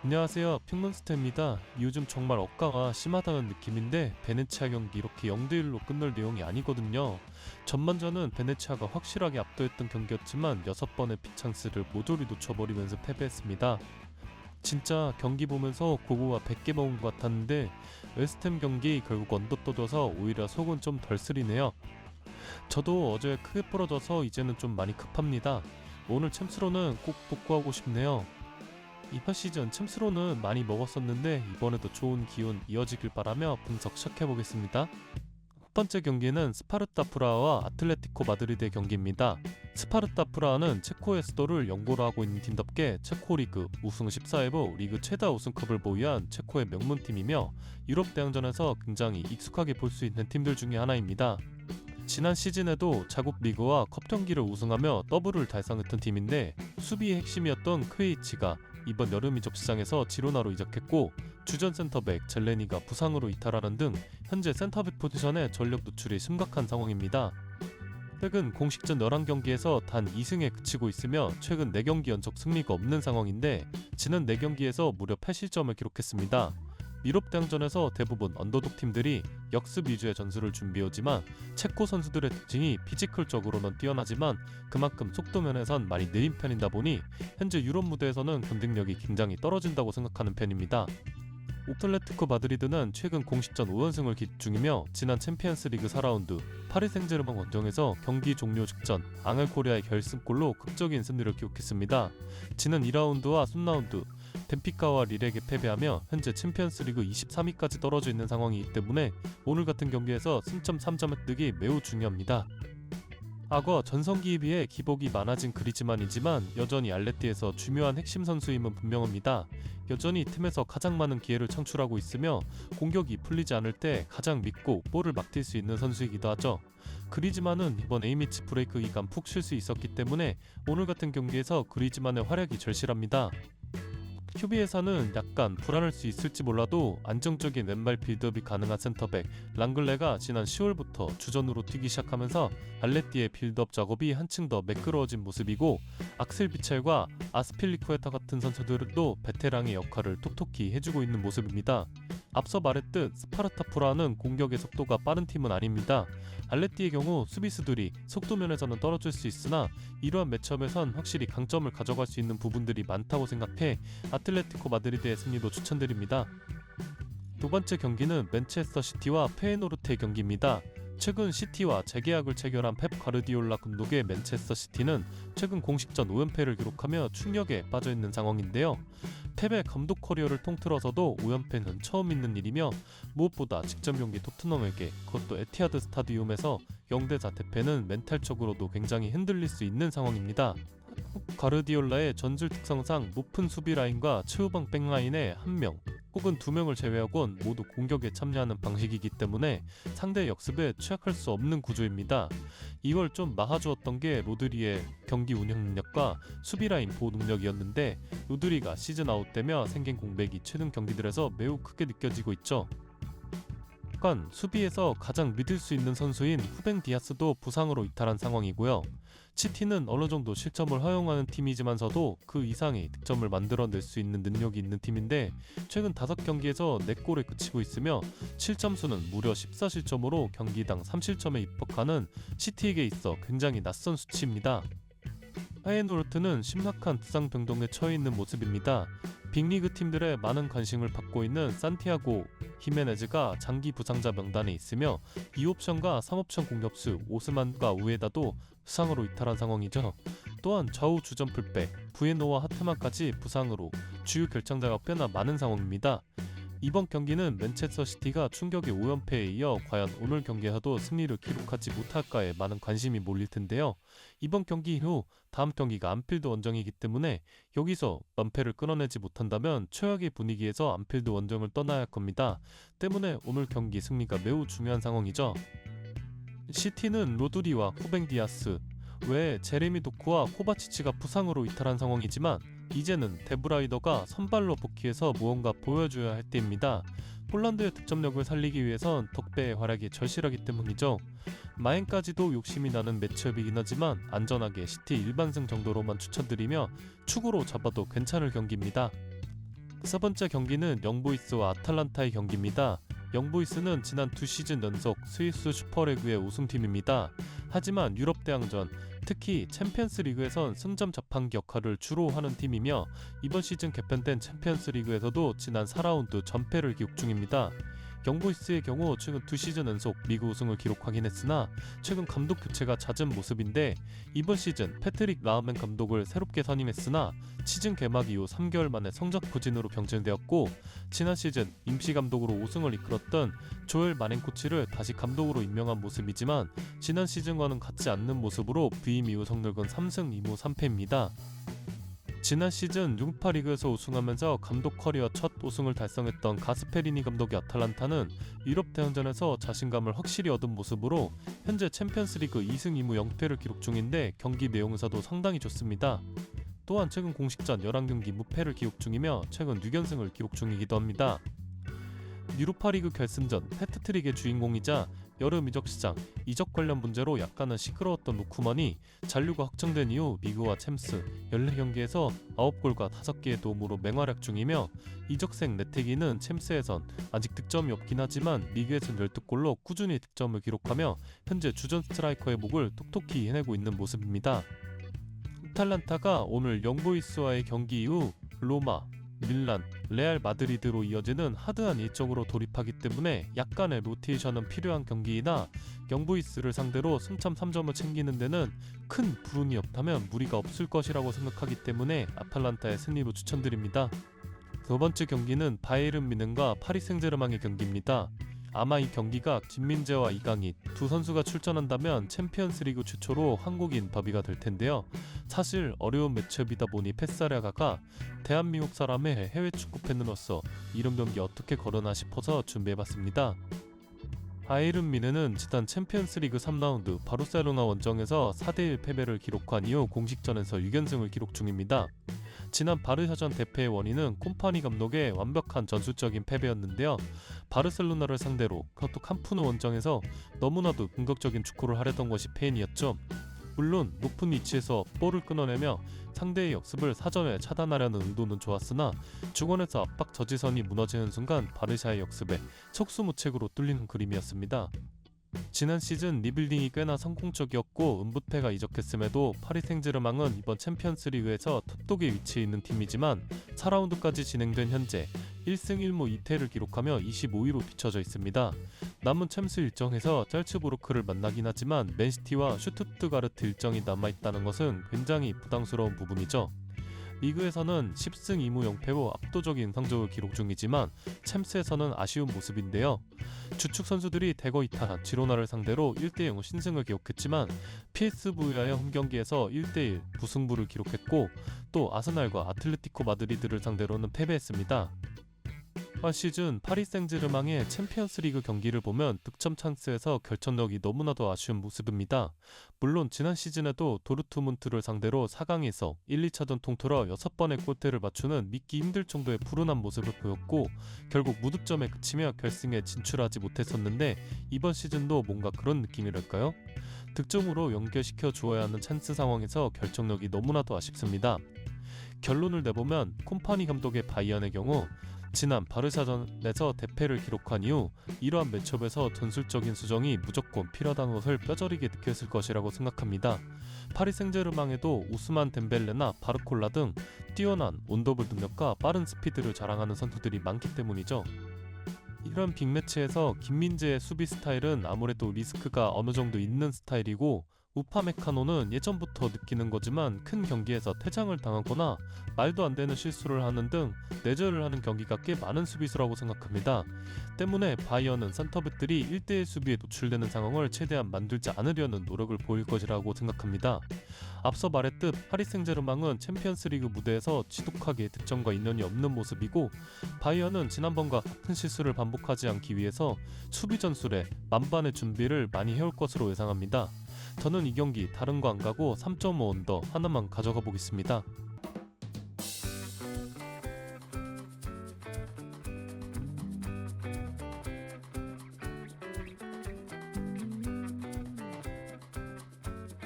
안녕하세요. 핑몬스터입니다. 요즘 정말 억가가 심하다는 느낌인데 베네치아 경기 이렇게 0대1로 끝날 내용이 아니거든요. 전반전은 베네치아가 확실하게 압도했던 경기였지만 6번의 빅찬스를 모조리 놓쳐버리면서 패배했습니다. 진짜 경기 보면서 고구마 100개 먹은 것 같았는데 웨스트햄 경기 결국 언더 떠져서 오히려 속은 좀 덜 쓰리네요. 저도 어제 크게 부러져서 이제는 좀 많이 급합니다. 오늘 챔스로는 꼭 복구하고 싶네요. 이번 시즌 챔스로는 많이 먹었었는데 이번에도 좋은 기운 이어지길 바라며 분석 시작해보겠습니다. 첫 번째 경기는 스파르타 프라하와 아틀레티코 마드리드의 경기입니다. 스파르타 프라하는 체코의 수도를 연고로 하고 있는 팀답게 체코 리그 우승 14회부 리그 최다 우승컵을 보유한 체코의 명문팀이며 유럽 대항전에서 굉장히 익숙하게 볼 수 있는 팀들 중에 하나입니다. 지난 시즌에도 자국 리그와 컵 경기를 우승하며 더블을 달성했던 팀인데 수비의 핵심이었던 크웨이치가 이번 여름 이적 시장에서 지로나로 이적했고 주전 센터백 젤레니가 부상으로 이탈하는 등 현재 센터백 포지션의 전력 노출이 심각한 상황입니다. 최근 공식전 11경기에서 단 2승에 그치고 있으며 최근 4경기 연속 승리가 없는 상황인데 지난 4경기에서 무려 8실점을 기록했습니다. 유럽 대항전에서 대부분 언더독 팀들이 역습 위주의 전술을 준비하지만 체코 선수들의 특징이 피지컬적으로는 뛰어나지만 그만큼 속도 면에선 많이 느린 편이다 보니 현재 유럽 무대에서는 경쟁력이 굉장히 떨어진다고 생각하는 편입니다. 아틀레티코 마드리드는 최근 공식전 5연승을 기록 중이며 지난 챔피언스리그 4라운드 파리 생제르맹 원정에서 경기 종료 직전 앙헬 코리아의 결승골로 극적인 승리를 기록했습니다. 지난 2라운드와 3라운드 벤피카와 릴에게 패배하며 현재 챔피언스리그 23위까지 떨어져 있는 상황이기 때문에 오늘 같은 경기에서 승점 3점 획득이 매우 중요합니다. 과거 전성기에 비해 기복이 많아진 그리즈만이지만 여전히 알레티에서 중요한 핵심 선수임은 분명합니다. 여전히 팀에서 가장 많은 기회를 창출하고 있으며 공격이 풀리지 않을 때 가장 믿고 볼을 맡을 수 있는 선수이기도 하죠. 그리즈만은 이번 A매치 브레이크 기간 푹 쉴 수 있었기 때문에 오늘 같은 경기에서 그리즈만의 활약이 절실합니다. QB에서는 약간 불안할 수 있을지 몰라도 안정적인 왼발 빌드업이 가능한 센터백 랑글레가 지난 10월부터 주전으로 뛰기 시작하면서 알레티의 빌드업 작업이 한층 더 매끄러워진 모습이고 악셀 비첼과 아스필리쿠에타 같은 선수들도 베테랑의 역할을 톡톡히 해주고 있는 모습입니다. 앞서 말했듯 스파르타 프라하는 공격의 속도가 빠른 팀은 아닙니다. 알레티의 경우 수비수들이 속도 면에서는 떨어질 수 있으나 이러한 매치업에선 확실히 강점을 가져갈 수 있는 부분들이 많다고 생각해 아틀레티코 마드리드의 승리도 추천드립니다. 두 번째 경기는 맨체스터 시티와 페에노르트의 경기입니다. 최근 시티와 재계약을 체결한 펩 가르디올라 감독의 맨체스터 시티는 최근 공식전 5연패를 기록하며 충격에 빠져있는 상황인데요. 펩의 감독 커리어를 통틀어서도 5연패는 처음 있는 일이며 무엇보다 직전 경기 토트넘에게 그것도 에티하드 스타디움에서 0대4 대패는 멘탈적으로도 굉장히 흔들릴 수 있는 상황입니다. 가르디올라의 전술 특성상 높은 수비 라인과 최후방 백라인의 1명 혹은 2명을 제외하곤 모두 공격에 참여하는 방식이기 때문에 상대의 역습에 취약할 수 없는 구조입니다. 이걸 좀 막아주었던 게 로드리의 경기 운영 능력과 수비 라인 보호 능력이었는데 로드리가 시즌 아웃되며 생긴 공백이 최근 경기들에서 매우 크게 느껴지고 있죠. 약간 수비에서 가장 믿을 수 있는 선수인 후벤 디아스도 부상으로 이탈한 상황이고요. 시티는 어느 정도 실점을 허용하는 팀이지만서도 그 이상의 득점을 만들어낼 수 있는 능력이 있는 팀인데 최근 5경기에서 4골에 그치고 있으며 실점수는 무려 14실점으로 경기당 3실점에 입덕하는 시티에게 있어 굉장히 낯선 수치입니다. 페에노르트는 심각한 부상 변동에 처해 있는 모습입니다. 빅리그 팀들의 많은 관심을 받고 있는 산티아고 히메네즈가 장기 부상자 명단에 있으며 2옵션과 3옵션 공격수 오스만과 우에다도 부상으로 이탈한 상황이죠. 또한 좌우 주전 풀백 부에노와 하트만까지 부상으로 주요 결정자가 꽤나 많은 상황입니다. 이번 경기는 맨체스터 시티가 충격의 5연패에 이어 과연 오늘 경기에서도 승리를 기록하지 못할까에 많은 관심이 몰릴 텐데요. 이번 경기 후 다음 경기가 안필드 원정이기 때문에 여기서 연패를 끊어내지 못한다면 최악의 분위기에서 안필드 원정을 떠나야 할 겁니다. 때문에 오늘 경기 승리가 매우 중요한 상황이죠. 시티는 로드리와 후벤 디아스 외에 제레미 도쿠와 코바치치가 부상으로 이탈한 상황이지만 이제는 데브라이더가 선발로 복귀해서 무언가 보여줘야 할 때입니다. 폴란드의 득점력을 살리기 위해선 덕배의 활약이 절실하기 때문이죠. 마행까지도 욕심이 나는 매치업이긴 하지만 안전하게 시티 일반승 정도로만 추천드리며 축으로 잡아도 괜찮을 경기입니다. 세 번째 경기는 영보이스와 아탈란타의 경기입니다. 영보이스는 지난 두 시즌 연속 스위스 슈퍼리그의 우승팀입니다. 하지만 유럽 대항전, 특히 챔피언스 리그에선 승점 자판기 역할을 주로 하는 팀이며 이번 시즌 개편된 챔피언스 리그에서도 지난 4라운드 전패를 기록 중입니다. 영보이스의 경우 최근 두 시즌 연속 리그 우승을 기록하긴 했으나 최근 감독 교체가 잦은 모습인데 이번 시즌 패트릭 라흐맨 감독을 새롭게 선임했으나 시즌 개막 이후 3개월 만에 성적 부진으로 경질되었고, 지난 시즌 임시 감독으로 우승을 이끌었던 조엘 마넨 코치를 다시 감독으로 임명한 모습이지만 지난 시즌과는 같지 않는 모습으로 부임 이후 성적은 3승 2무 3패입니다. 지난 시즌 유로파 리그에서 우승하면서 감독 커리어 첫 우승을 달성했던 가스페리니 감독의 아탈란타는 유럽 대항전에서 자신감을 확실히 얻은 모습으로 현재 챔피언스 리그 2승 2무 0패를 기록 중인데 경기 내용에서도 상당히 좋습니다. 또한 최근 공식전 11경기 무패를 기록 중이며 최근 6연승을 기록 중이기도 합니다. 유로파리그 결승전 해트트릭의 주인공이자 여름 이적 시장, 이적 관련 문제로 약간은 시끄러웠던 루크만이 잔류가 확정된 이후 리그와 챔스 14경기에서 9골과 5개의 도움으로 맹활약 중이며 이적생 레테기는 챔스에선 아직 득점이 없긴 하지만 리그에선 12골로 꾸준히 득점을 기록하며 현재 주전 스트라이커의 목을 톡톡히 해내고 있는 모습입니다. 아탈란타가 오늘 영보이스와의 경기 이후 로마, 밀란, 레알 마드리드로 이어지는 하드한 일정으로 돌입하기 때문에 약간의 로테이션은 필요한 경기이나 영보이스를 상대로 승점 3점을 챙기는 데는 큰 불운이 없다면 무리가 없을 것이라고 생각하기 때문에 아탈란타의 승리로 추천드립니다. 두 번째 경기는 바이에른 뮌헨과 파리 생제르맹의 경기입니다. 아마 이 경기가 김민재와 이강인 두 선수가 출전한다면 챔피언스리그 최초로 한국인 더비가 될 텐데요. 사실 어려운 매치업이다 보니 패스하려다가 대한민국 사람의 해외 축구 팬으로서 이런 경기 어떻게 걸어나 싶어서 준비해봤습니다. 바이에른 뮌헨은 지난 챔피언스리그 3라운드 바르셀로나 원정에서 4대1 패배를 기록한 이후 공식전에서 6연승을 기록 중입니다. 지난 바르샤전 대패의 원인은 콤파니 감독의 완벽한 전술적인 패배였는데요. 바르셀로나를 상대로 그것도 캄프누 원정에서 너무나도 공격적인 축구를 하려던 것이 페인이었죠. 물론 높은 위치에서 볼을 끊어내며 상대의 역습을 사전에 차단하려는 의도는 좋았으나 중원에서 압박 저지선이 무너지는 순간 바르샤의 역습에 속수무책으로 뚫리는 그림이었습니다. 지난 시즌 리빌딩이 꽤나 성공적이었고 은부페가 이적했음에도 파리 생제르맹은 이번 챔피언스리그에서 톱독에 위치해 있는 팀이지만 4라운드까지 진행된 현재 1승 1무 2패를 기록하며 25위로 뒤처져 있습니다. 남은 챔스 일정에서 짤츠부르크를 만나긴 하지만 맨시티와 슈투트가르트 일정이 남아있다는 것은 굉장히 부담스러운 부분이죠. 리그에서는 10승 2무 0패로 압도적인 성적을 기록 중이지만 챔스에서는 아쉬운 모습인데요. 주축 선수들이 대거 이탈한 지로나를 상대로 1대0 신승을 기록했지만 PSV와의 홈경기에서 1대1 무승부를 기록했고 또 아스날과 아틀레티코 마드리드를 상대로는 패배했습니다. 이번 시즌 파리 생제르맹의 챔피언스리그 경기를 보면 득점 찬스에서 결정력이 너무나도 아쉬운 모습입니다. 물론 지난 시즌에도 도르트문트를 상대로 4강에서 1, 2차전 통틀어 6번의 골대를 맞추는 믿기 힘들 정도의 불운한 모습을 보였고 결국 무득점에 그치며 결승에 진출하지 못했었는데 이번 시즌도 뭔가 그런 느낌이랄까요? 득점으로 연결시켜 주어야 하는 찬스 상황에서 결정력이 너무나도 아쉽습니다. 결론을 내보면 콤파니 감독의 바이언의 경우 지난 바르샤전에서 대패를 기록한 이후 이러한 매치업에서 전술적인 수정이 무조건 필요하다는 것을 뼈저리게 느꼈을 것이라고 생각합니다. 파리 생제르맹에도 우스만 덴벨레나 바르콜라 등 뛰어난 온더블 능력과 빠른 스피드를 자랑하는 선수들이 많기 때문이죠. 이런 빅매치에서 김민재의 수비 스타일은 아무래도 리스크가 어느 정도 있는 스타일이고 우파메카노는 예전부터 느끼는 거지만 큰 경기에서 퇴장을 당하거나 말도 안 되는 실수를 하는 등 내절을 하는 경기가 꽤 많은 수비수라고 생각합니다. 때문에 바이언은 센터백들이 1대1 수비에 노출되는 상황을 최대한 만들지 않으려는 노력을 보일 것이라고 생각합니다. 앞서 말했듯 파리 생제르맹은 챔피언스리그 무대에서 지독하게 득점과 인연이 없는 모습이고 바이언은 지난번과 같은 실수를 반복하지 않기 위해서 수비 전술에 만반의 준비를 많이 해올 것으로 예상합니다. 저는 이 경기 다른 거 안 가고 3.5 언더 하나만 가져가 보겠습니다.